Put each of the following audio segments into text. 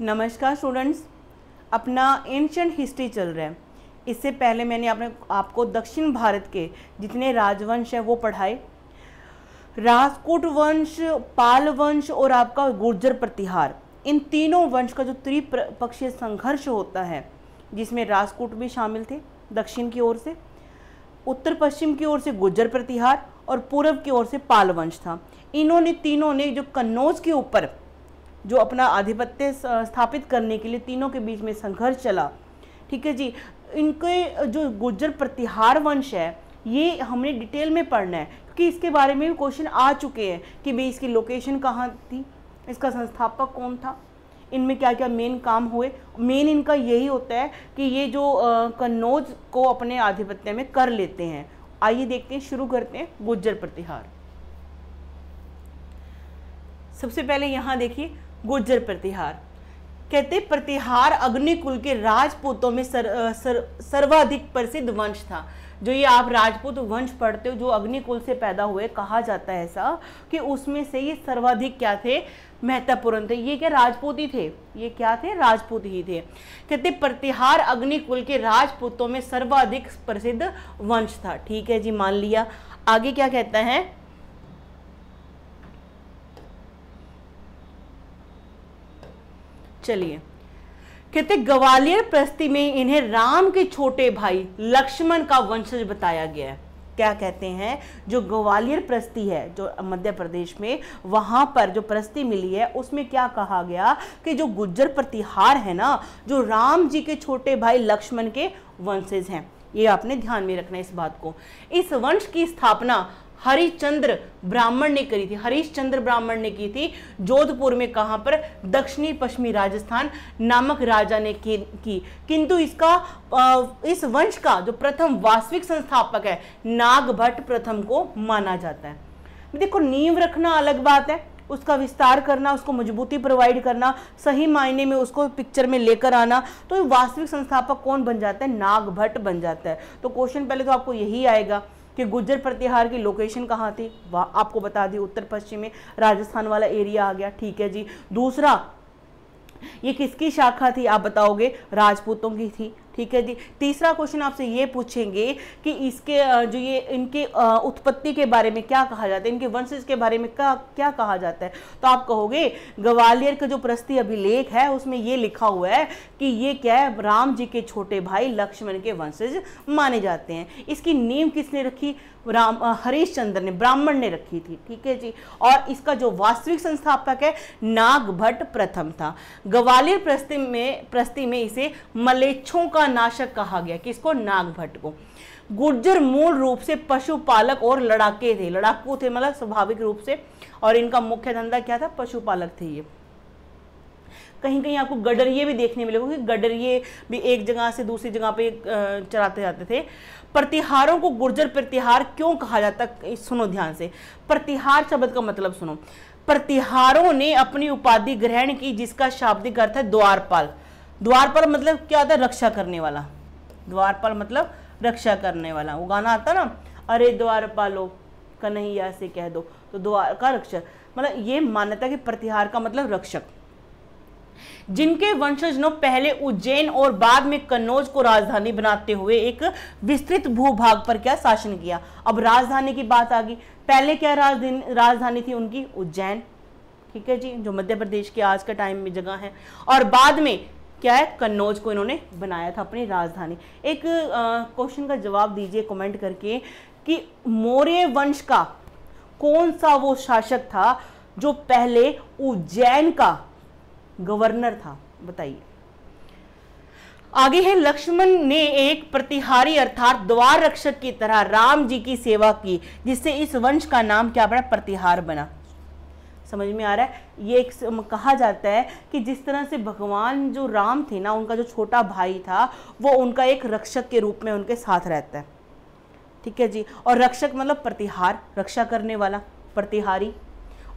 नमस्कार स्टूडेंट्स, अपना ancient history चल रहा है। इससे पहले मैंने आपको दक्षिण भारत के जितने राजवंश हैं वो पढ़ाए। राजपूत वंश, पाल वंश और आपका गुर्जर प्रतिहार, इन तीनों वंश का जो त्रिपक्षीय संघर्ष होता है, जिसमें राजपूत भी शामिल थे दक्षिण की ओर से, उत्तर पश्चिम की ओर से गुर्जर प्रतिहार और पूर्व की ओर से पाल वंश था। इन्होंने तीनों ने जो कन्नौज के ऊपर जो अपना आधिपत्य स्थापित करने के लिए तीनों के बीच में संघर्ष चला, ठीक है जी। इनके जो गुर्जर प्रतिहार वंश है ये हमने डिटेल में पढ़ना है, क्योंकि इसके बारे में भी क्वेश्चन आ चुके हैं कि भाई इसकी लोकेशन कहाँ थी, इसका संस्थापक कौन था, इनमें क्या क्या मेन काम हुए। मेन इनका यही होता है कि ये जो कन्नौज को अपने आधिपत्य में कर लेते हैं। आइए देखते हैं, शुरू करते हैं गुर्जर प्रतिहार। सबसे पहले यहाँ देखिए गुर्जर प्रतिहार। कहते प्रतिहार अग्निकुल के राजपूतों में सर्वाधिक प्रसिद्ध वंश था। जो ये आप राजपूत वंश पढ़ते हो जो अग्निकुल से पैदा हुए, कहा जाता है ऐसा कि उसमें से ये सर्वाधिक क्या थे, महत्वपूर्ण थे। ये क्या राजपूत ही थे, ये क्या थे, राजपूत ही थे। कहते प्रतिहार अग्निकुल के राजपूतों में सर्वाधिक प्रसिद्ध वंश था। ठीक है जी, मान लिया। आगे क्या कहता है, चलिए। कहते ग्वालियर प्रस्ती में इन्हें राम के छोटे भाई लक्ष्मण का वंशज बताया गया है। क्या कहते हैं, जो ग्वालियर प्रस्ती है जो मध्य प्रदेश में, वहां पर जो प्रस्ती मिली है उसमें क्या कहा गया कि जो गुर्जर प्रतिहार है ना, जो राम जी के छोटे भाई लक्ष्मण के वंशज हैं। ये आपने ध्यान में रखना है इस बात को। इस वंश की स्थापना हरिश्चंद्र ब्राह्मण ने करी थी। हरिश्चंद्र ब्राह्मण ने की थी जोधपुर में, कहां पर, दक्षिणी पश्चिमी राजस्थान नामक राजा ने की। किंतु इस वंश का जो प्रथम वास्तविक संस्थापक है नागभट्ट प्रथम को माना जाता है। देखो, नींव रखना अलग बात है, उसका विस्तार करना, उसको मजबूती प्रोवाइड करना, सही मायने में उसको पिक्चर में लेकर आना, तो वास्तविक संस्थापक कौन बन जाता है, नागभट्ट बन जाता है। तो क्वेश्चन पहले तो आपको यही आएगा कि गुर्जर प्रतिहार की लोकेशन कहाँ थी, वह आपको बता दी, उत्तर पश्चिम में राजस्थान वाला एरिया आ गया। ठीक है जी। दूसरा, ये किसकी शाखा थी, आप बताओगे, राजपूतों की थी। ठीक है जी। तीसरा क्वेश्चन आपसे ये पूछेंगे कि इसके जो ये इनके उत्पत्ति के बारे में क्या कहा जाता है, इनके वंशज के बारे में क्या कहा जाता है। तो आप कहोगे ग्वालियर का जो प्रस्ती अभिलेख है उसमें ये लिखा हुआ है कि ये क्या है, राम जी के छोटे भाई लक्ष्मण के वंशज माने जाते हैं। इसकी नींव किसने रखी, हरिश्चंद्र ने, ब्राह्मण ने रखी थी। ठीक है जी। और इसका जो वास्तविक संस्थापक है नागभट्ट प्रथम था। ग्वालियर प्रस्ती में इसे मलेच्छों का नाशक कहा गया। किसको, नागभट्ट को। गुर्जर मूल रूप से पशुपालक और लड़ाके थे, लड़ाकू थे मतलब स्वाभाविक रूप से, और इनका मुख्य धंधा क्या था, पशुपालक थे ये। कहीं कहीं आपको गडरिये भी देखने मिलेगा, क्योंकि गडरिये भी एक जगह से दूसरी जगह पे चराते जाते थे। प्रतिहारों को गुर्जर प्रतिहार क्यों कहा जाता, सुनो ध्यान से। प्रतिहार शब्द का मतलब सुनो। प्रतिहारों ने अपनी उपाधि ग्रहण की जिसका शाब्दिक अर्थ है द्वारपाल। द्वारपाल मतलब क्या होता है, रक्षा करने वाला। द्वारपाल मतलब रक्षा करने वाला। वो गाना आता ना, अरे द्वारपालो कन्हैया से कह दो, तो द्वार का रक्षक, मतलब ये मान्यता कि प्रतिहार का मतलब रक्षक। जिनके वंशज ने पहले उज्जैन और बाद में कन्नौज को राजधानी बनाते हुए एक विस्तृत भूभाग पर क्या शासन किया। अब राजधानी की बात आ गई। पहले क्या राजधानी थी उनकी, उज्जैन। ठीक है जी, जो मध्य प्रदेश के आज के टाइम में जगह है। और बाद में क्या है, कन्नौज को इन्होंने बनाया था अपनी राजधानी। एक क्वेश्चन का जवाब दीजिए कमेंट करके कि मौर्य वंश का कौन सा वो शासक था जो पहले उज्जैन का गवर्नर था, बताइए। आगे है, लक्ष्मण ने एक प्रतिहारी अर्थात द्वार रक्षक की तरह राम जी की सेवा की, जिससे इस वंश का नाम क्या बना, प्रतिहार बना। समझ में आ रहा है। ये एक कहा जाता है कि जिस तरह से भगवान जो राम थे ना, उनका जो छोटा भाई था वो उनका एक रक्षक के रूप में उनके साथ रहता है। ठीक है जी। और रक्षक मतलब प्रतिहार, रक्षा करने वाला, प्रतिहारी।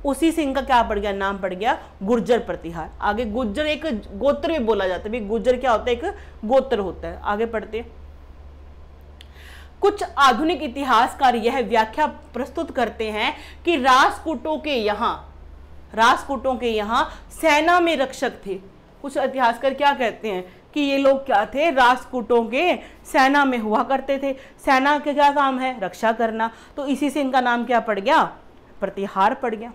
उसी से इनका क्या पड़ गया, नाम पड़ गया गुर्जर प्रतिहार। आगे गुर्जर एक गोत्र भी बोला जाता है, गुर्जर क्या होता है, एक गोत्र होता है। आगे पढ़ते हैं। कुछ आधुनिक इतिहासकार यह व्याख्या प्रस्तुत करते हैं कि राजपूतों के यहाँ सेना में रक्षक थे। कुछ इतिहासकार क्या कहते हैं कि ये लोग क्या थे, राष्ट्रकूटों के सेना में हुआ करते थे। सेना का क्या काम है, रक्षा करना, तो इसी से इनका नाम क्या पड़ गया, प्रतिहार पड़ गया।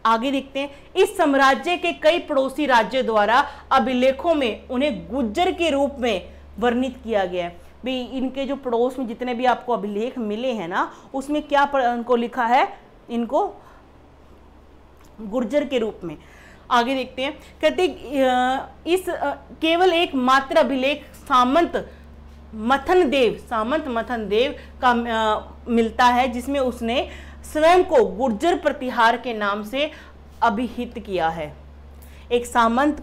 आगे देखते हैं, इस साम्राज्य के कई पड़ोसी राज्यों द्वारा अभिलेखों में उन्हें गुर्जर के रूप में वर्णित किया गया है। भाई इनके जो पड़ोस में जितने भी आपको अभिलेख मिले हैं ना, उसमें क्या उनको लिखा है, इनको गुर्जर के रूप में। आगे देखते हैं, कहते इस केवल एक मात्र अभिलेख सामंत मथन देव का मिलता है, जिसमें उसने स्वयं को गुर्जर प्रतिहार के नाम से अभिहित किया है। एक सामंत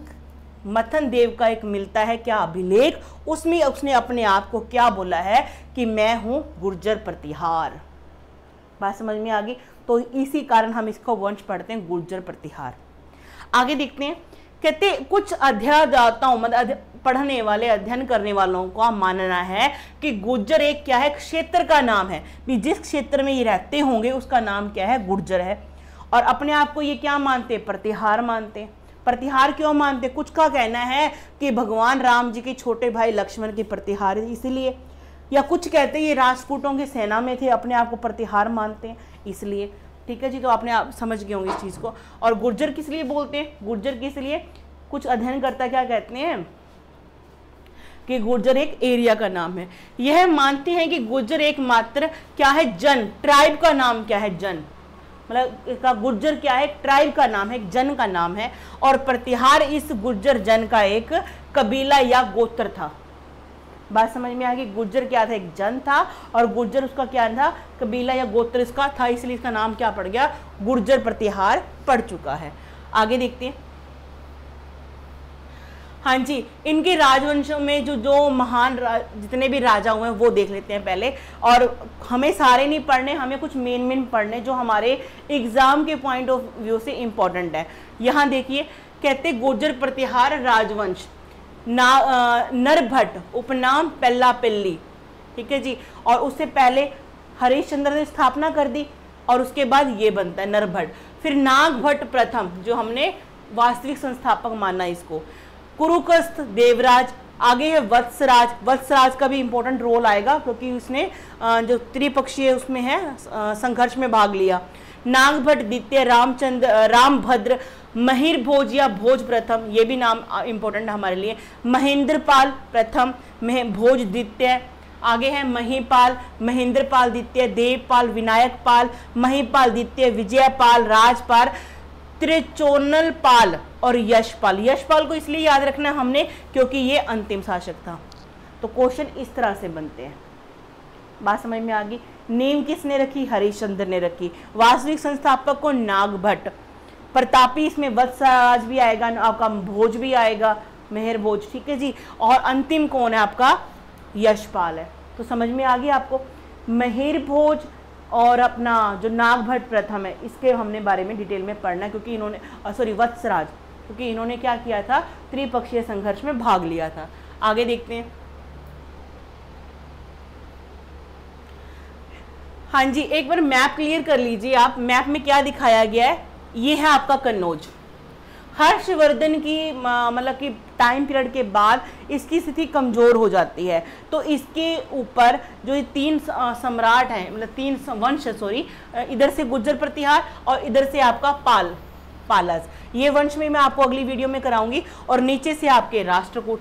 मथन देव का एक मिलता है क्या अभिलेख, उसमें उसने अपने आप को क्या बोला है कि मैं हूं गुर्जर प्रतिहार। बात समझ में आ गई। तो इसी कारण हम इसको वंश पढ़ते हैं, गुर्जर प्रतिहार। आगे देखते हैं, कहते कुछ अध्ययनदाताओं मतलब पढ़ने वाले, अध्ययन करने वालों का मानना है कि गुर्जर एक क्या है, क्षेत्र का नाम है। भी जिस क्षेत्र में ये रहते होंगे उसका नाम क्या है, गुर्जर है। और अपने आप को ये क्या मानते हैं, प्रतिहार मानते हैं। प्रतिहार क्यों मानते, कुछ का कहना है कि भगवान राम जी के छोटे भाई लक्ष्मण के प्रतिहार इसलिए, या कुछ कहते हैं ये राष्ट्रकूटों की सेना में थे, अपने आप को प्रतिहार मानते हैं इसलिए। ठीक है जी, तो आपने आप समझ गए होंगे इस चीज़ को। और गुर्जर किस लिए बोलते हैं, गुर्जर किस लिए, कुछ अध्ययनकर्ता क्या कहते हैं कि गुर्जर एक एरिया का नाम है। यह मानते हैं कि गुर्जर एक मात्र क्या है, जन, ट्राइब का नाम क्या है, जन, मतलब इसका गुर्जर क्या है, ट्राइब का नाम है, एक जन का नाम है। और प्रतिहार इस गुर्जर जन का एक कबीला या गोत्र था। बात समझ में आ गई। गुर्जर क्या था, एक जन था, और गुर्जर उसका क्या था, कबीला या गोत्र इसका था, इसलिए इसका नाम क्या पड़ गया, गुर्जर प्रतिहार पड़ चुका है। आगे देखते हैं। हाँ जी, इनके राजवंशों में जो महान जितने भी राजा हुए हैं वो देख लेते हैं पहले। और हमें सारे नहीं पढ़ने, हमें कुछ मेन पढ़ने जो हमारे एग्जाम के पॉइंट ऑफ व्यू से इम्पोर्टेंट है। यहाँ देखिए, कहते गुर्जर प्रतिहार राजवंश, नरभट्ट उपनाम पेल्लापिल्ली, ठीक है जी। और उससे पहले हरिश्चंद्र ने स्थापना कर दी, और उसके बाद ये बनता है नरभट्ट। फिर नागभट्ट प्रथम, जो हमने वास्तविक संस्थापक माना इसको। कुरुकस्थ देवराज, आगे है वत्सराज। वत्सराज का भी इंपॉर्टेंट रोल आएगा क्योंकि उसने जो त्रिपक्षीय उसमें है संघर्ष में भाग लिया। नागभट्ट द्वितीय, रामभद्र, महिरभोज या भोज प्रथम, ये भी नाम इंपॉर्टेंट है हमारे लिए। महेंद्रपाल प्रथम, भोज द्वितीय। आगे है महिपाल, महेंद्रपाल द्वितीय, देवपाल, विनायकपाल, महिपाल द्वितीय, विजयपाल, राजपाल, त्रिचोनलपाल और यशपाल। यशपाल को इसलिए याद रखना हमने क्योंकि ये अंतिम शासक था। तो क्वेश्चन इस तरह से बनते हैं। बात समझ में आ गई। नींव किसने रखी, हरिश्चंद्र ने रखी। वास्तविक संस्थापक को नागभट्ट। प्रतापी, इसमें वत्सराज भी आएगा, आपका भोज भी आएगा, मेहर भोज, ठीक है जी। और अंतिम कौन है आपका, यशपाल है। तो समझ में आ गई आपको। मेहर भोज और अपना जो नागभट्ट प्रथम है, इसके हमने बारे में डिटेल में पढ़ना, क्योंकि इन्होंने वत्सराज, क्योंकि इन्होंने क्या किया था, त्रिपक्षीय संघर्ष में भाग लिया था। आगे देखते हैं। हाँ जी, एक बार मैप क्लियर कर लीजिए आप। मैप में क्या दिखाया गया है, ये है आपका कन्नौज। हर्षवर्धन की मतलब कि टाइम पीरियड के बाद इसकी स्थिति कमजोर हो जाती है, तो इसके ऊपर जो ये तीन सम्राट हैं, मतलब तीन वंश, इधर से गुर्जर प्रतिहार और इधर से आपका पालस, ये वंश में मैं आपको अगली वीडियो में कराऊंगी। और नीचे से आपके राष्ट्रकूट,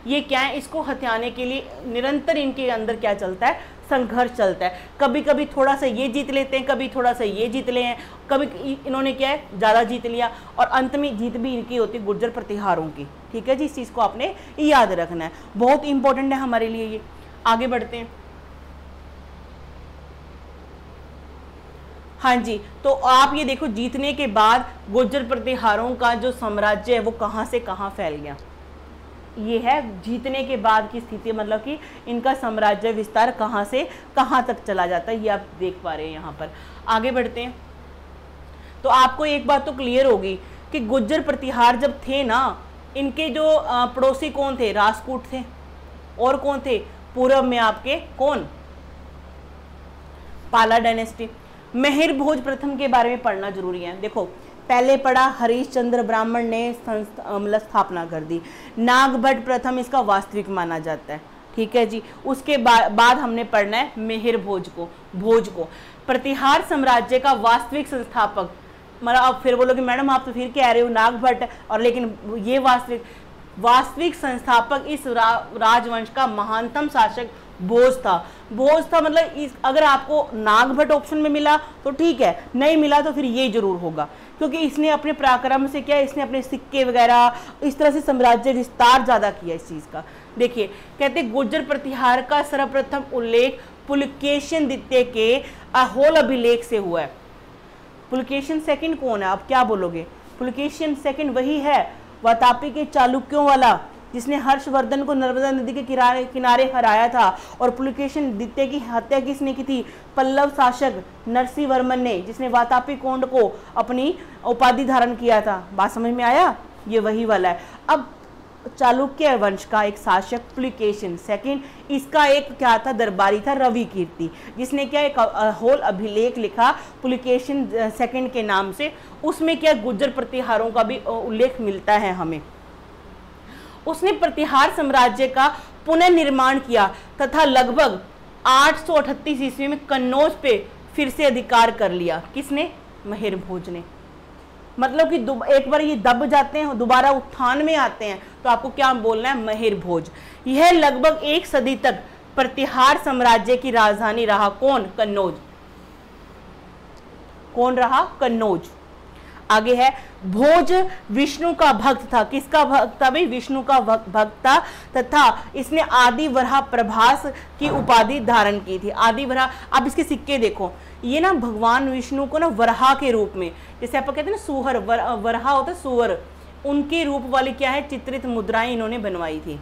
ये क्या है, इसको हथियाने के लिए निरंतर इनके अंदर क्या चलता है, संघर्ष चलता है। कभी कभी थोड़ा सा ये जीत लेते हैं, कभी थोड़ा सा ये जीत ले हैं, कभी इन्होंने क्या है ज़्यादा जीत लिया, और अंत में जीत भी इनकी होती है गुर्जर प्रतिहारों की। ठीक है जी, इस चीज़ को आपने याद रखना है, बहुत इंपॉर्टेंट है हमारे लिए ये। आगे बढ़ते हैं। हाँ जी, तो आप ये देखो, जीतने के बाद गुर्जर प्रतिहारों का जो साम्राज्य है वो कहाँ से कहाँ फैल गया। ये है जीतने के बाद की स्थिति, मतलब कि इनका साम्राज्य विस्तार कहाँ से कहाँ तक चला जाता है, ये आप देख पा रहे हैं यहाँ पर। आगे बढ़ते हैं। तो आपको एक बात तो क्लियर होगी कि गुर्जर प्रतिहार जब थे ना, इनके जो पड़ोसी कौन थे, राजपूत थे, और कौन थे पूर्व में आपके, कौन, पाला डायनेस्टी। मेहर भोज प्रथम के बारे में पढ़ना जरूरी है। देखो पहले पढ़ा हरिश्चंद्र ब्राह्मण ने मतलब स्थापना कर दी। नागभट्ट प्रथम इसका वास्तविक माना जाता है, ठीक है जी। उसके बाद हमने पढ़ना है मिहिर भोज को। प्रतिहार साम्राज्य का वास्तविक संस्थापक, मतलब आप फिर बोलोगे मैडम आप तो फिर कह रहे हो नागभट्ट, और लेकिन ये वास्तविक संस्थापक इस राजवंश का महानतम शासक भोज था। मतलब अगर आपको नागभट्ट ऑप्शन में मिला तो ठीक है, नहीं मिला तो फिर ये जरूर होगा, क्योंकि इसने अपने पराक्रम से क्या, इसने अपने सिक्के वगैरह इस तरह से साम्राज्य विस्तार ज्यादा किया इस चीज का। देखिए कहते गुर्जर प्रतिहार का सर्वप्रथम उल्लेख पुलकेशिन द्वितीय के अहोल अभिलेख से हुआ है। पुलकेशिन सेकंड कौन है, आप क्या बोलोगे? पुलकेशिन सेकंड वही है वातापी के चालुक्यों वाला, जिसने हर्षवर्धन को नर्मदा नदी के किनारे हराया था। और पुलकेशिन द्वितीय की हत्या किसने की थी? पल्लव शासक नरसिंह वर्मन ने, जिसने वातापी कोंड को अपनी उपाधि धारण किया था। बात समझ में आया? ये वही वाला है। अब चालुक्य वंश का एक शासक पुलकेशिन सेकंड, इसका एक क्या था, दरबारी था रवि कीर्ति, जिसने क्या एक होल अभिलेख लिखा पुलकेशिन सेकंड के नाम से। उसमें क्या गुर्जर प्रतिहारों का भी उल्लेख मिलता है हमें। उसने प्रतिहार साम्राज्य का पुनर्निर्माण किया तथा लगभग 838 ईस्वी में कन्नौज पे फिर से अधिकार कर लिया। किसने? मिहिर भोज ने। मतलब कि एक बार ये दब जाते हैं, दोबारा उत्थान में आते हैं, तो आपको क्या बोलना है? मिहिर भोज। यह लगभग 1 सदी तक प्रतिहार साम्राज्य की राजधानी रहा। कौन? कन्नौज। कौन रहा? कन्नौज। आगे है भोज विष्णु का भक्त था। किसका भक्त था भाई? विष्णु का भक्त था, तथा इसने आदि वराह प्रभास की उपाधि धारण की थी। आदि वराह, आप इसके सिक्के देखो, ये ना भगवान विष्णु को ना वराह के रूप में, जैसे आप कहते हैं ना सुअर, वराह होता है सुअर, उनके रूप वाली क्या है चित्रित मुद्राएं इन्होंने बनवाई थी।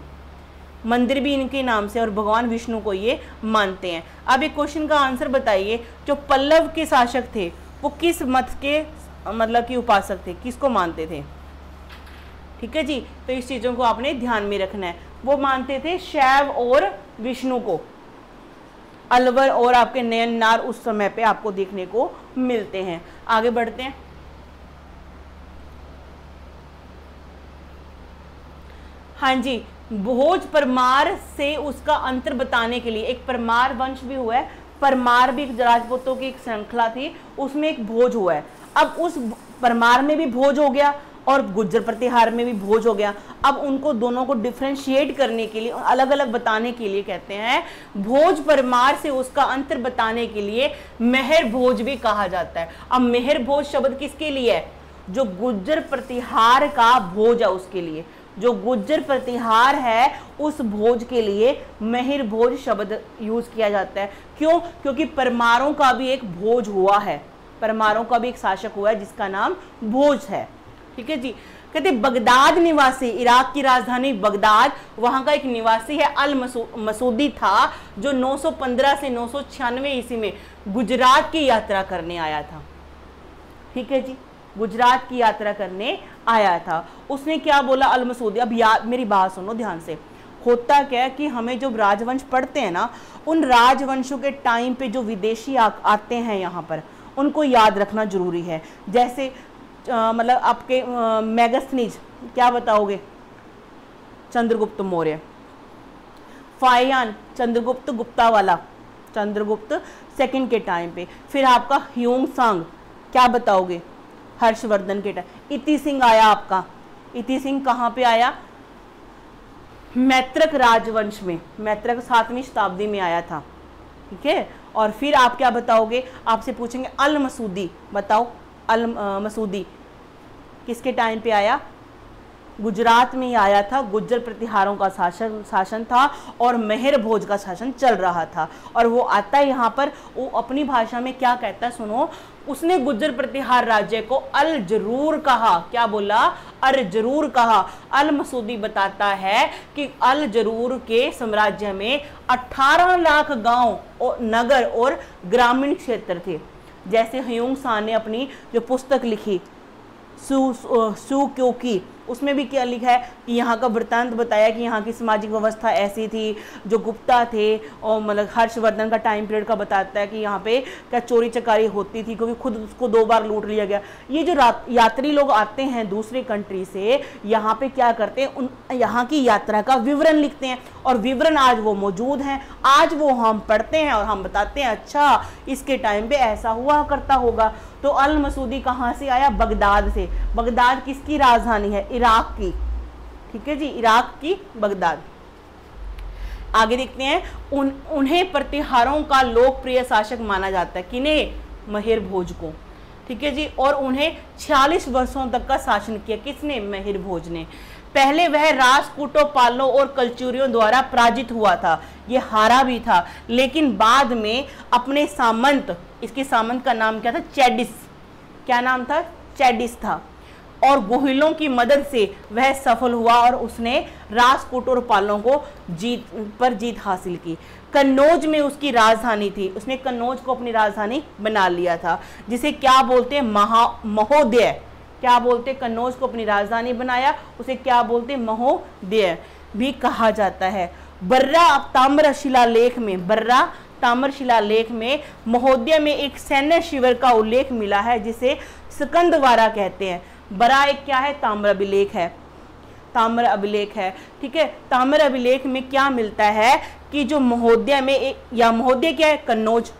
मंदिर भी इनके नाम से, और भगवान विष्णु को ये मानते हैं। अब एक क्वेश्चन का आंसर बताइए, जो पल्लव के शासक थे वो किस मत के मतलब कि उपासक थे, किसको मानते थे? ठीक है जी, तो इस चीजों को आपने ध्यान में रखना है। वो मानते थे शैव और विष्णु को। अलवर और आपके नयननार उस समय पे आपको देखने को मिलते हैं। आगे बढ़ते हैं। हाँ जी, भोज परमार से उसका अंतर बताने के लिए, एक परमार वंश भी हुआ है, परमार भी एक राजपूतों की एक श्रृंखला थी, उसमें एक भोज हुआ है। अब उस परमार में भी भोज हो गया और गुर्जर प्रतिहार में भी भोज हो गया। अब उनको दोनों को डिफरेंशिएट करने के लिए, अलग अलग बताने के लिए कहते हैं भोज परमार से उसका अंतर बताने के लिए मिहिर भोज भी कहा जाता है। अब मिहिर भोज शब्द किसके लिए है? जो गुर्जर प्रतिहार का भोज है उसके लिए, जो गुर्जर प्रतिहार है उस भोज के लिए मिहिर भोज शब्द यूज किया जाता है। क्यों? क्योंकि परमारों का भी एक भोज हुआ है, परमारों का भी एक शासक हुआ है जिसका नाम भोज है। ठीक है जी। कहते बगदाद निवासी, इराक की राजधानी बगदाद, वहां का एक निवासी है अल मसूदी था, जो 915 से 996 ईस्वी में गुजरात की यात्रा करने आया था। ठीक है जी, गुजरात की यात्रा करने आया था। उसने क्या बोला? अल मसूदी। अब मेरी बात सुनो ध्यान से। होता क्या है कि हमें जो राजवंश पढ़ते हैं ना, उन राजवंशों के टाइम पे जो विदेशी आते हैं यहाँ पर, उनको याद रखना जरूरी है। जैसे मतलब आपके मेगास्थनीज, क्या बताओगे? चंद्रगुप्त मौर्य। फाहियान, चंद्रगुप्त गुप्ता वाला, चंद्रगुप्त सेकंड के टाइम पे। फिर आपका ह्यूंग सांग, क्या बताओगे? हर्षवर्धन के टाइम। इति सिंह आया आपका। इति सिंह कहाँ पे आया? मैत्रक राजवंश में, मैत्रक 7वीं शताब्दी में आया था। ठीक है। और फिर आप क्या बताओगे? आपसे पूछेंगे अल मसूदी, बताओ अल मसूदी किसके टाइम पे आया? गुजरात में ही आया था। गुर्जर प्रतिहारों का शासन था और मिहिर भोज का शासन चल रहा था। और वो आता है यहाँ पर, वो अपनी भाषा में क्या कहता है सुनो। उसने गुर्जर प्रतिहार राज्य को अल जरूर कहा। क्या बोला? अल जरूर कहा। अल मसूदी बताता है कि अल जरूर के साम्राज्य में 18 लाख गांव और नगर और ग्रामीण क्षेत्र थे। जैसे ह्यूंग सांग ने अपनी जो पुस्तक लिखी सुक्योकी, उसमें भी क्या लिखा है कि यहाँ का वृत्तांत बताया कि यहाँ की सामाजिक व्यवस्था ऐसी थी, जो गुप्ता थे, और मतलब हर्षवर्धन का टाइम पीरियड का बताता है कि यहाँ पे क्या चोरी चकारी होती थी, क्योंकि खुद उसको 2 बार लूट लिया गया। ये जो यात्री लोग आते हैं दूसरे कंट्री से, यहाँ पे क्या करते हैं, यहाँ की यात्रा का विवरण लिखते हैं, और विवरण आज वो मौजूद हैं, आज वो हम पढ़ते हैं और हम बताते हैं अच्छा इसके टाइम पे ऐसा हुआ करता होगा। तो अल मसूदी कहाँ से आया? बगदाद से। बगदाद किसकी राजधानी है? इराक की, ठीक है जी, इराक की बगदाद। आगे देखते हैं, उन्हें प्रतिहारों का लोकप्रिय शासक माना जाता है। किन्हें? महिर भोज को, ठीक है जी। और उन्हें 46 वर्षों तक का शासन किया। किसने? महिर भोज ने। पहले वह राजपूतों, पालों और कलचुरियों द्वारा पराजित हुआ था, ये हारा भी था, लेकिन बाद में अपने सामंत, इसके सामंत का नाम क्या था? चैडिस। क्या नाम था? चैडिस था। और गोहिलों की मदद से वह सफल हुआ और उसने राजपूत और पालों को जीत हासिल की। कन्नौज में उसकी राजधानी थी, उसने कन्नौज को अपनी राजधानी बना लिया था, जिसे क्या बोलते हैं? महोदय। क्या बोलते? कन्नौज को अपनी राजधानी बनाया, उसे क्या बोलते? महोदय भी कहा जाता है। बर्रा ताम्र शिलालेख में, बर्रा ताम्र शिलालेख में महोदय में एक सैन्य शिविर का उल्लेख मिला है, जिसे स्कंदवारा कहते हैं। बरा एक क्या है? ताम्र अभिलेख है, ताम्र अभिलेख है, ठीक है। ताम्र अभिलेख में क्या मिलता है कि जो महोदय में एक, या महोदय क्या है? कन्नौज,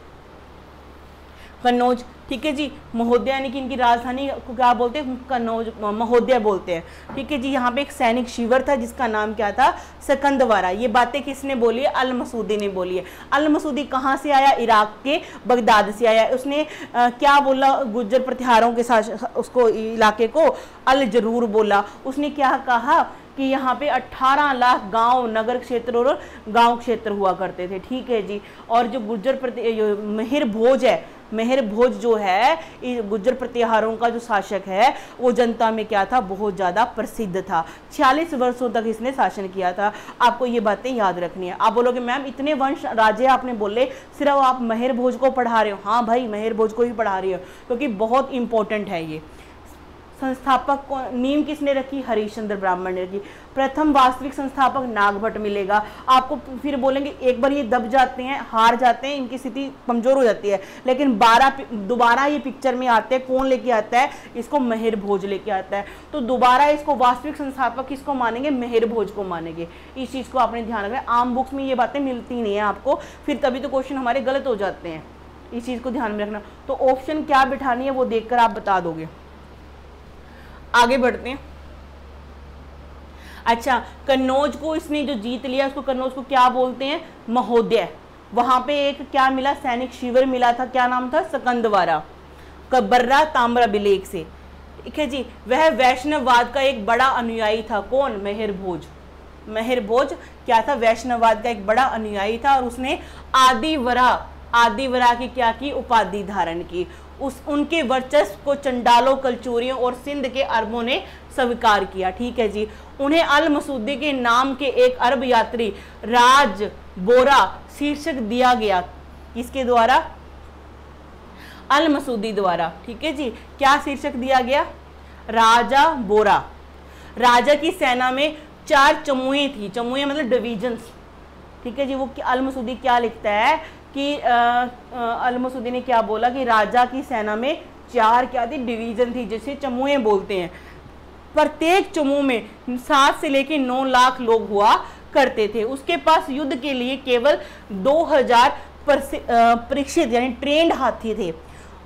कन्नौज, ठीक है जी। महोदय यानी कि इनकी राजधानी को क्या बोलते हैं? कन्नौज, महोदय बोलते हैं, ठीक है जी। यहाँ पे एक सैनिक शिविर था जिसका नाम क्या था? स्कंदवारा। ये बातें किसने बोली है? अल मसूदी ने बोली है। अल मसूदी कहाँ से आया? इराक के बगदाद से आया। उसने क्या बोला? गुज्जर प्रतिहारों के साथ उसको इलाके को अल जरूर बोला। उसने क्या कहा कि यहाँ पे 18 लाख गांव, नगर क्षेत्र और गांव क्षेत्र हुआ करते थे, ठीक है जी। और जो महिर भोज है, महिर भोज जो है गुज्जर प्रतिहारों का जो शासक है, वो जनता में क्या था? बहुत ज़्यादा प्रसिद्ध था। 46 वर्षों तक इसने शासन किया था। आपको ये बातें याद रखनी है। आप बोलोगे मैम इतने वंश राजे आपने बोले, सिर्फ आप महिर भोज को पढ़ा रहे हो? हाँ भाई, महिर भोज को ही पढ़ा रही हो, क्योंकि बहुत इंपॉर्टेंट है ये। संस्थापक को नींव किसने रखी? हरिश्चंद्र ब्राह्मण ने रखी। प्रथम वास्तविक संस्थापक नागभट्ट मिलेगा। आपको फिर बोलेंगे एक बार ये दब जाते हैं, हार जाते हैं, इनकी स्थिति कमजोर हो जाती है, लेकिन दोबारा ये पिक्चर में आते हैं। कौन लेके आता है इसको? महिर भोज लेके आता है। तो दोबारा इसको वास्तविक संस्थापक किसको मानेंगे? महिर भोज को मानेंगे। इस चीज को आपने ध्यान रखना। आम बुक्स में ये बातें मिलती नहीं है आपको, फिर तभी तो क्वेश्चन हमारे गलत हो जाते हैं। इस चीज को ध्यान में रखना। तो ऑप्शन क्या बिठानी है वो देखकर आप बता दोगे। आगे बढ़ते हैं। अच्छा, कन्नौज को इसने जो जीत लिया, उसको कन्नौज को क्या बोलते हैं? महोदय। वहां पे एक क्या मिला? सैनिक शिविर मिला था, क्या नाम था? स्कंदवारा। बर्रा ताम्र अभिलेख से, ठीक है जी। वह वैष्णववाद का एक बड़ा अनुयायी था। कौन? महिर भोज। महिर भोज क्या था? वैष्णववाद का एक बड़ा अनुयायी था, और उसने आदिवरा की क्या की? उपाधि धारण की। उनके वर्चस्व को चंडालों, कलचूरियों और सिंध के अरबों ने स्वीकार किया, ठीक है जी। उन्हें अल मसूदी के नाम के एक अरब यात्री राज बोरा शीर्षक दिया गया। किसके द्वारा? अल मसूदी द्वारा, ठीक है जी। क्या शीर्षक दिया गया? राजा बोरा। राजा की सेना में 4 चमूएं थी। चमूएं मतलब डिविजन्स, ठीक है जी। वो अल मसूदी क्या लिखता है कि अल मसूदी ने क्या बोला कि राजा की सेना में 4 क्या थी? डिवीजन थी, जिसे चमूएं बोलते हैं। प्रत्येक चमू में 7 से लेकर 9 लाख लोग हुआ करते थे। उसके पास युद्ध के लिए केवल 2000 प्रशिक्षित यानी ट्रेंड हाथी थे।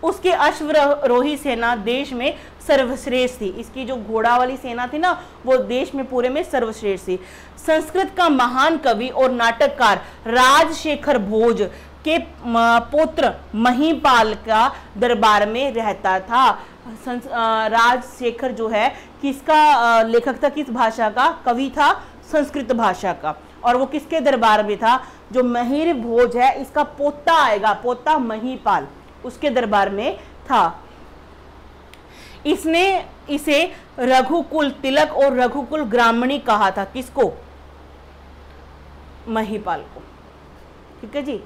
उसके अश्वारोही सेना देश में सर्वश्रेष्ठ थी। इसकी जो घोड़ा वाली सेना थी ना, वो देश में पूरे में सर्वश्रेष्ठ थी। संस्कृत का महान कवि और नाटककार राजशेखर भोज के पुत्र महिपाल का दरबार में रहता था। राजशेखर जो है किसका लेखक था? किस भाषा का कवि था? संस्कृत भाषा का। और वो किसके दरबार में था? जो महिर भोज है इसका पोता आएगा, पोता महिपाल, उसके दरबार में था। इसने इसे रघुकुल तिलक और रघुकुल ग्रामणी कहा था। किसको? महिपाल को, ठीक है जी।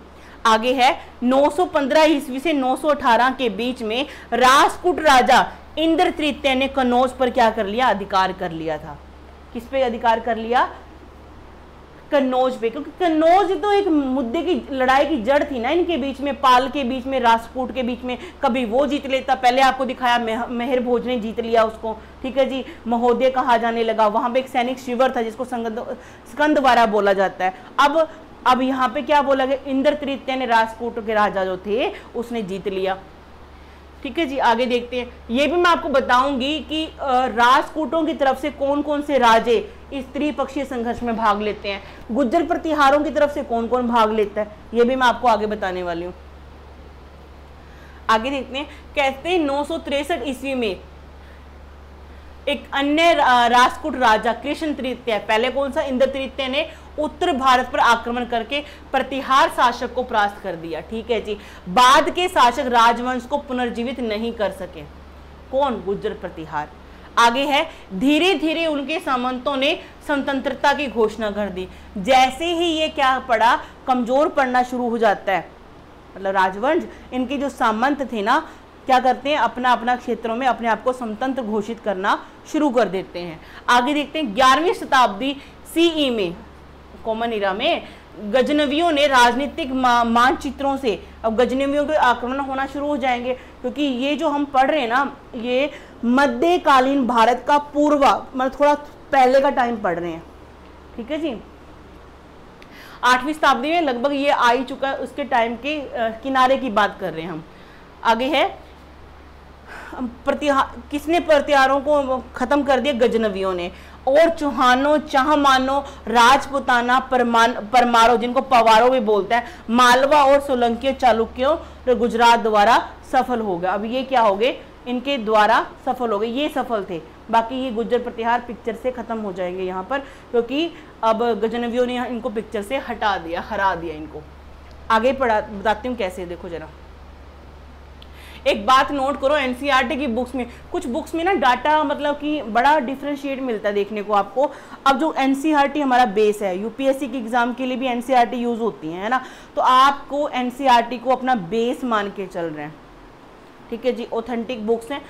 आगे है 915 ईस्वी से 918 के बीच में राजपूत राजा इंद्र तृतीय ने कन्नौज पर क्या कर लिया, अधिकार कर लिया था। किस पे अधिकार कर लिया, कन्नौज पे, क्योंकि कन्नौज तो एक मुद्दे की लड़ाई की जड़ थी ना इनके बीच में, पाल के बीच में, राष्ट्रकूट के बीच में। कभी वो जीत लेता, पहले आपको दिखाया मेहर भोज ने जीत लिया उसको, ठीक है जी, महोदय कहा जाने लगा। वहां पे एक सैनिक शिविर था जिसको स्कंदवारा बोला जाता है। अब यहाँ पे क्या बोला गया, इंद्र तृतीय ने राष्ट्रकूट के राजा जो थे उसने जीत लिया, ठीक है जी। आगे देखते हैं, ये भी मैं आपको बताऊंगी कि राष्ट्रकूटों की तरफ से कौन कौन से राजे इस त्रिपक्षीय संघर्ष में भाग लेते हैं, गुज्जर प्रतिहारों की तरफ से कौन कौन भाग लेता है, ये भी मैं आपको आगे बताने वाली हूं। आगे देखते हैं, कहते हैं 963 ईस्वी में एक अन्य राष्ट्रकूट राजा कृष्ण तृतीय, पहले कौन सा, इंद्र तृतीय ने उत्तर भारत पर आक्रमण करके प्रतिहार शासक को परास्त कर दिया, ठीक है जी। बाद के शासक राजवंश को पुनर्जीवित नहीं कर सके, कौन, गुज्जर प्रतिहार। आगे है, धीरे धीरे उनके सामंतों ने स्वतंत्रता की घोषणा कर दी। जैसे ही ये क्या पड़ा, कमजोर पड़ना शुरू हो जाता है, मतलब राजवंश, इनके जो सामंत थे ना, क्या करते हैं, अपना अपना क्षेत्रों में अपने आप को स्वतंत्र घोषित करना शुरू कर देते हैं। आगे देखते हैं, 11वीं शताब्दी सीई में, कॉमन इरा में, गजनवियों ने राजनीतिक मानचित्रों से, अब गजनवियों के आक्रमण होना शुरू हो जाएंगे, क्योंकि ये जो हम पढ़ रहे हैं ना, ये मध्यकालीन भारत का पूर्व, मतलब थोड़ा पहले का टाइम पढ़ रहे हैं, ठीक है जी। 8वीं शताब्दी में लगभग ये आ ही चुका है, उसके टाइम के किनारे की बात कर रहे हैं हम। आगे है, किसने प्रतिहारों को खत्म कर दिया, गजनवियों ने। और चौहानों, चाहमानों, राजपुताना, परमारों, जिनको पवारों भी बोलता है, मालवा और सोलंकियों, चालुक्यों, गुजरात द्वारा सफल हो गया। अब ये क्या हो गए, इनके द्वारा सफल हो गए, ये सफल थे। बाकी ये गुज्जर प्रतिहार पिक्चर से खत्म हो जाएंगे यहाँ पर, क्योंकि अब गजनवियों ने इनको पिक्चर से हटा दिया, हरा दिया इनको। आगे बताती हूँ कैसे, देखो जरा। एक बात नोट करो, एनसीईआरटी की बुक्स में, कुछ बुक्स में ना डाटा मतलब कि बड़ा डिफरेंशिएट मिलता है देखने को आपको। अब जो एनसीईआरटी हमारा बेस है, यूपीएससी के एग्जाम के लिए भी एनसीईआरटी यूज होती है ना, तो आपको एनसीईआरटी को अपना बेस मान के चल रहे हैं, ठीक है जी। ऑथेंटिक बुक्स हैं।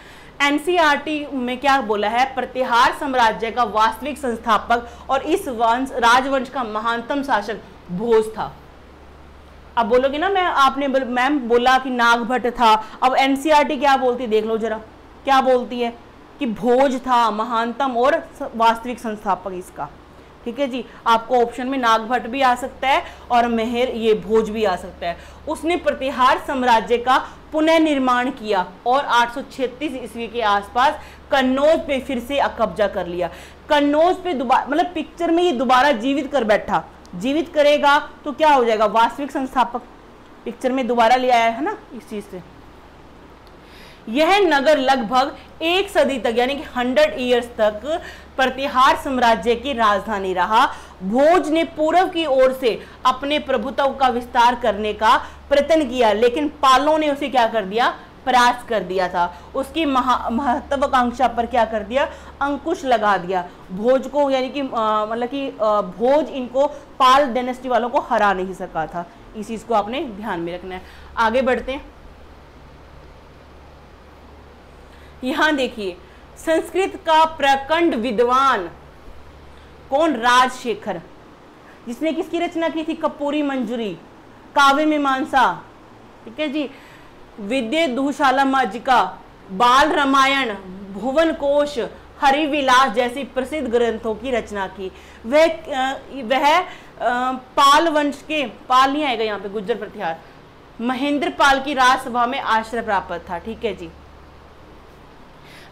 एनसीईआरटी में क्या बोला है, प्रतिहार साम्राज्य का वास्तविक संस्थापक और इस राजवंश का महानतम शासक भोज था। अब बोलोगे ना, आपने मैम बोला कि नागभट्ट था, अब एनसीईआरटी क्या बोलती है, देख लो जरा, क्या बोलती है कि भोज था महानतम और वास्तविक संस्थापक इसका, ठीक है जी। आपको ऑप्शन में नागभट्ट भी आ सकता है और मेहर, ये भोज भी आ सकता है। उसने प्रतिहार साम्राज्य का पुनः निर्माण किया और 836 ईस्वी के आसपास कन्नौज पे फिर से कब्जा कर लिया। कन्नौज पे दोबारा, मतलब पिक्चर में ये दोबारा जीवित कर बैठा, जीवित करेगा तो क्या हो जाएगा, वास्तविक संस्थापक, पिक्चर में दोबारा ले आया है ना इस चीज से। यह नगर लगभग 1 सदी तक, यानी कि 100 ईयर्स तक प्रतिहार साम्राज्य की राजधानी रहा। भोज ने पूर्व की ओर से अपने प्रभुत्व का विस्तार करने का प्रयत्न किया, लेकिन पालों ने उसे क्या कर दिया, परास्त कर दिया था। उसकी महत्वाकांक्षा पर क्या कर दिया, अंकुश लगा दिया। भोज को, यानी कि मतलब कि भोज इनको पाल डायनेस्टी वालों को हरा नहीं सका था। इस चीज को आपने ध्यान में रखना है। आगे बढ़ते हैं, यहां देखिए, संस्कृत का प्रकांड विद्वान कौन, राजशेखर, जिसने किसकी रचना की थी, कपूरी मंजरी, काव्य मीमांसा, ठीक है जी, विद्या दुशाला माजिका, बाल रामायण, भुवन कोश, हरिविलास जैसी प्रसिद्ध ग्रंथों की रचना की। वह पाल वंश के, पाल नहीं आएगा यहाँ पे, गुज्जर प्रतिहार, महेंद्र पाल की राजसभा में आश्रय प्राप्त था, ठीक है जी।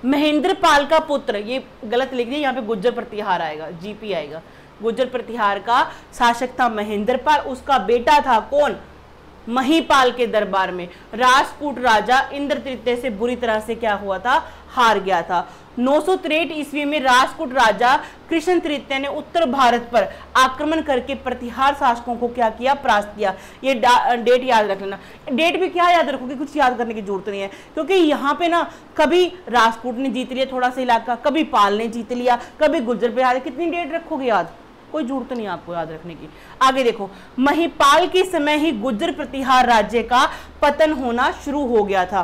महेंद्र पाल का पुत्र, ये गलत लिख दिया, यहाँ पे गुज्जर प्रतिहार आएगा, जीपी आएगा। गुज्जर प्रतिहार का शासक था महेंद्र पाल, उसका बेटा था कौन, महीपाल के दरबार में राजपूत राजा इंद्र तृतीय से बुरी तरह से क्या हुआ था, हार गया था। 963 ईस्वी में राजपूत राजा कृष्ण तृतीय ने उत्तर भारत पर आक्रमण करके प्रतिहार शासकों को क्या किया, परास्त किया। ये डेट याद रख लेना। डेट भी क्या याद रखोगे, कुछ याद करने की जरूरत नहीं है, क्योंकि यहाँ पे ना कभी राजपूत ने जीत लिया थोड़ा सा इलाका, कभी पाल ने जीत लिया, कभी गुज्जर पे, कितनी डेट रखोगे याद, कोई जरूरत नहीं आपको याद रखने की। आगे देखो, महिपाल के समय ही गुज्जर प्रतिहार राज्य का पतन होना शुरू हो गया था,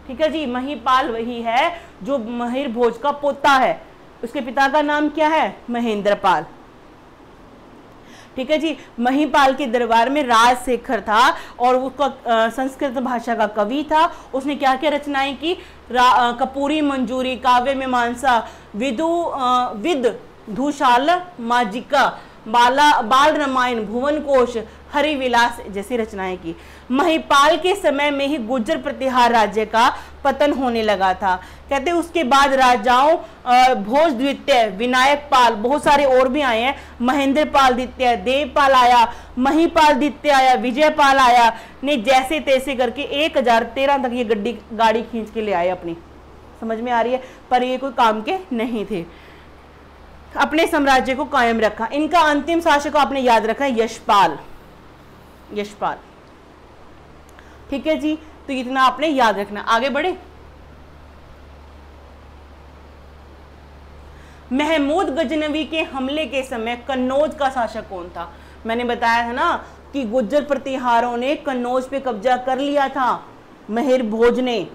ठीक है जी, महिपाल वही है जो महिर भोज का पोता है। उसके पिता का नाम क्या है? महेंद्रपाल। ठीक है जी, महिपाल के दरबार में राजशेखर था और उसका संस्कृत भाषा का कवि था। उसने क्या क्या रचनाएं की? कपूरी मंजूरी, काव्य मीमांसा, विदुषाल माजिका, बाल रामायण, भुवन कोश, हरिविलास जैसी रचनाएं की। महिपाल के समय में ही गुर्जर प्रतिहार राज्य का पतन होने लगा था। कहते उसके बाद राजाओं भोज द्वितीय, विनायक पाल, बहुत सारे और भी आए हैं, महेंद्र पाल द्वितीय, देवपाल आया, महिपाल द्वितीय आया, विजयपाल आया, ने जैसे तैसे करके 1013 तक ये गाड़ी खींच के ले आए अपनी। समझ में आ रही है? पर ये कोई काम के नहीं थे, अपने साम्राज्य को कायम रखा। इनका अंतिम शासक आपने याद रखा है यशपाल। यशपाल, ठीक है जी, तो इतना आपने याद रखना। आगे बढ़े। महमूद गजनवी के हमले के समय कन्नौज का शासक कौन था? मैंने बताया था ना कि गुर्जर प्रतिहारों ने कन्नौज पे कब्जा कर लिया था, महिर भोज ने।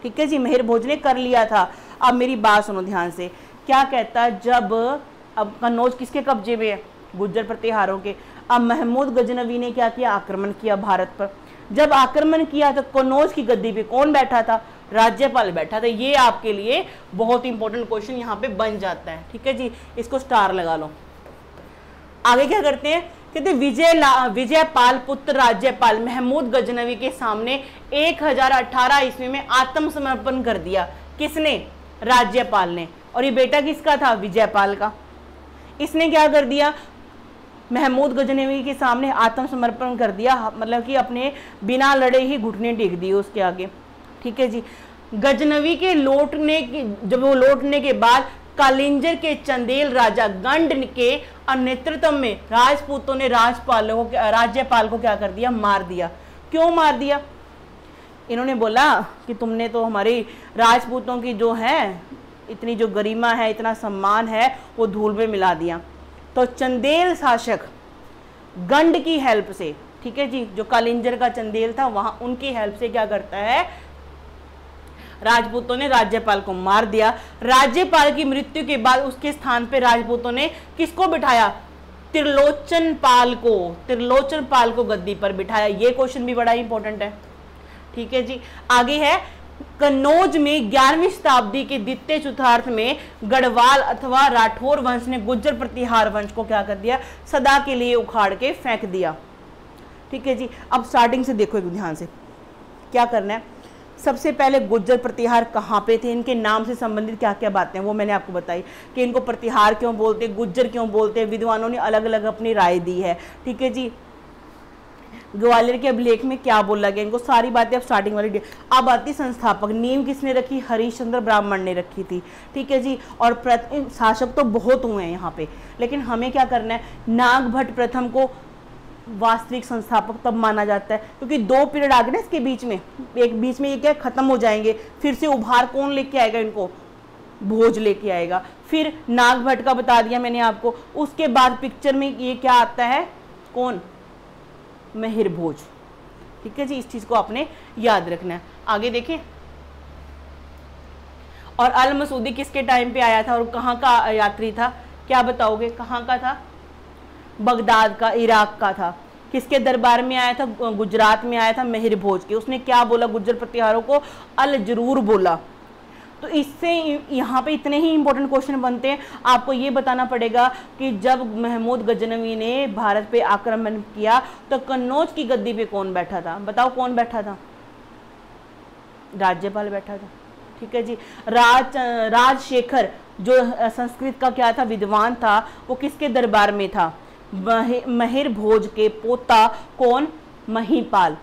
ठीक है जी, महिर भोज ने कर लिया था। अब मेरी बात सुनो ध्यान से, क्या कहता, जब अब कन्नौज किसके कब्जे में है? गुर्जर प्रतिहारों के। अब महमूद गजनवी ने क्या किया? आक्रमण किया भारत पर। जब आक्रमण किया तो कन्नौज की गद्दी पे कौन बैठा था? राज्यपाल बैठा था। ये आपके लिए बहुत इंपॉर्टेंट क्वेश्चन यहाँ पे बन जाता है। ठीक है जी, इसको स्टार लगा लो। आगे क्या करते हैं? कहते विजयपाल पुत्र राज्यपाल महमूद गजनवी के सामने 1018 ईस्वी में आत्मसमर्पण कर दिया। किसने? राज्यपाल ने। और ये बेटा किसका था? विजयपाल का। इसने क्या कर दिया? महमूद गजनवी के सामने आत्मसमर्पण कर दिया, मतलब कि अपने बिना लड़े ही घुटने टेक दिए उसके आगे। ठीक है जी, गजनवी के जब वो लौटने के बाद कालिंजर के चंदेल राजा गंड के नेतृत्व में राजपूतों ने राज्यपाल को क्या कर दिया? मार दिया। क्यों मार दिया? इन्होंने बोला कि तुमने तो हमारी राजपूतों की जो है इतनी जो गरिमा है, इतना सम्मान है, वो धूल में मिला दिया। तो चंदेल शासक गंड की हेल्प से, ठीक है जी, जो कालिंजर का चंदेल था वहां उनकी हेल्प से क्या करता है? राजपूतों ने राज्यपाल को मार दिया। राज्यपाल की मृत्यु के बाद उसके स्थान पे राजपूतों ने किसको बिठाया? त्रिलोचन पाल को गद्दी पर बिठाया। ये क्वेश्चन भी बड़ा इंपॉर्टेंट है। ठीक है जी, आगे है कन्नौज में 11वीं शताब्दी के द्वितीय चतुर्थार्थ में गढ़वाल अथवा राठौर वंश ने गुर्जर प्रतिहार वंश को क्या कर दिया? सदा के लिए उखाड़ के फेंक दिया। ठीक है जी, अब स्टार्टिंग से देखो एक ध्यान से क्या करना है। सबसे पहले गुर्जर प्रतिहार कहाँ पे थे, इनके नाम से संबंधित क्या क्या बातें हैं वो मैंने आपको बताई कि इनको प्रतिहार क्यों बोलते, गुर्जर क्यों बोलते, विद्वानों ने अलग अलग अपनी राय दी है। ठीक है जी, ग्वालियर के अभिलेख में क्या बोला गया, इनको सारी बातें अब स्टार्टिंग वाली। अब आती संस्थापक, नींव किसने रखी? हरिश्चंद्र ब्राह्मण ने रखी थी। ठीक है जी, और शासक तो बहुत हुए हैं यहाँ पे, लेकिन हमें क्या करना है? नागभट्ट प्रथम को वास्तविक संस्थापक तब माना जाता है क्योंकि 2 पीरियड आ गए ना इसके बीच में, एक बीच में ये क्या खत्म हो जाएंगे, फिर से उभार कौन लेके आएगा इनको? भोज लेके आएगा। फिर नागभट्ट का बता दिया मैंने आपको। उसके बाद पिक्चर में ये क्या आता है? कौन? महिर भोज। ठीक है जी, इस चीज को आपने याद रखना है। आगे देखें, और अल मसूदी किसके टाइम पे आया था और कहाँ का यात्री था? क्या बताओगे, कहाँ का था? बगदाद का, इराक का था। किसके दरबार में आया था? गुजरात में आया था, महिर भोज के। उसने क्या बोला? गुर्जर प्रतिहारों को अल जरूर बोला। तो इससे यहाँ पे इतने ही इंपॉर्टेंट क्वेश्चन बनते हैं। आपको ये बताना पड़ेगा कि जब महमूद गजनवी ने भारत पे आक्रमण किया तो कन्नौज की गद्दी पे कौन बैठा था? बताओ कौन बैठा था? राज्यपाल बैठा था। ठीक है जी, राजशेखर जो संस्कृत का क्या था? विद्वान था। वो किसके दरबार में था? महिर भोज के पोता कौन? महिपाल,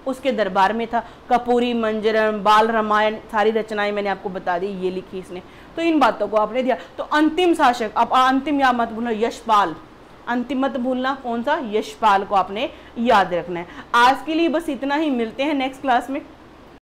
उसके दरबार में था। कपूरी मंजरम, बाल रामायण, सारी रचनाएं मैंने आपको बता दी, ये लिखी इसने। तो इन बातों को आपने दिया। तो अंतिम शासक, अब अंतिम या मत भूलना, यशपाल। अंतिम मत भूलना, कौन सा? यशपाल को आपने याद रखना है। आज के लिए बस इतना ही, मिलते हैं नेक्स्ट क्लास में।